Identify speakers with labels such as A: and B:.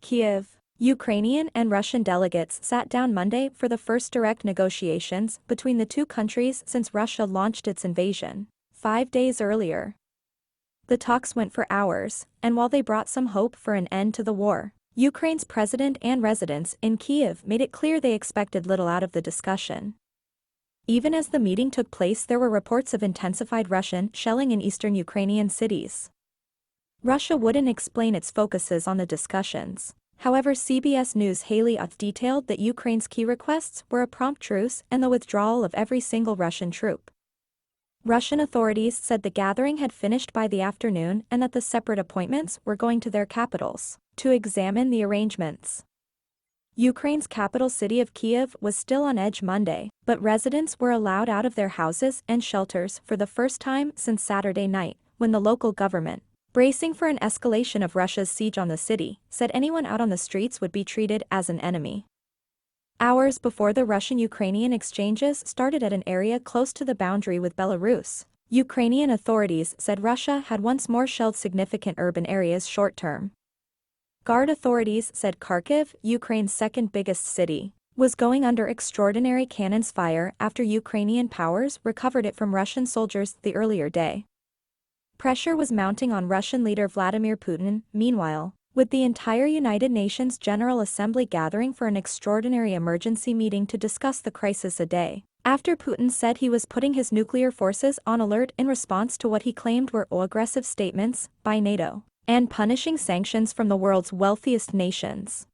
A: Kiev. Ukrainian and Russian delegates sat down Monday for the first direct negotiations between the two countries since Russia launched its invasion 5 days earlier. The talks went for hours, and while they brought some hope for an end to the war, Ukraine's president and residents in Kiev made it clear they expected little out of the discussion. Even as the meeting took place, there were reports of intensified Russian shelling in eastern Ukrainian cities. Russia wouldn't explain its focuses on the discussions. However, CBS News' Haley Uth detailed that Ukraine's key requests were a prompt truce and the withdrawal of every single Russian troop. Russian authorities said the gathering had finished by the afternoon and that the separate appointments were going to their capitals to examine the arrangements. Ukraine's capital city of Kiev was still on edge Monday, but residents were allowed out of their houses and shelters for the first time since Saturday night, when the local government, bracing for an escalation of Russia's siege on the city, said anyone out on the streets would be treated as an enemy. Hours before the Russian-Ukrainian exchanges started at an area close to the boundary with Belarus, Ukrainian authorities said Russia had once more shelled significant urban areas short-term. Guard authorities said Kharkiv, Ukraine's second biggest city, was going under extraordinary cannons fire after Ukrainian powers recovered it from Russian soldiers the earlier day. Pressure was mounting on Russian leader Vladimir Putin, meanwhile, with the entire United Nations General Assembly gathering for an extraordinary emergency meeting to discuss the crisis a day after Putin said he was putting his nuclear forces on alert in response to what he claimed were aggressive statements by NATO, and punishing sanctions from the world's wealthiest nations.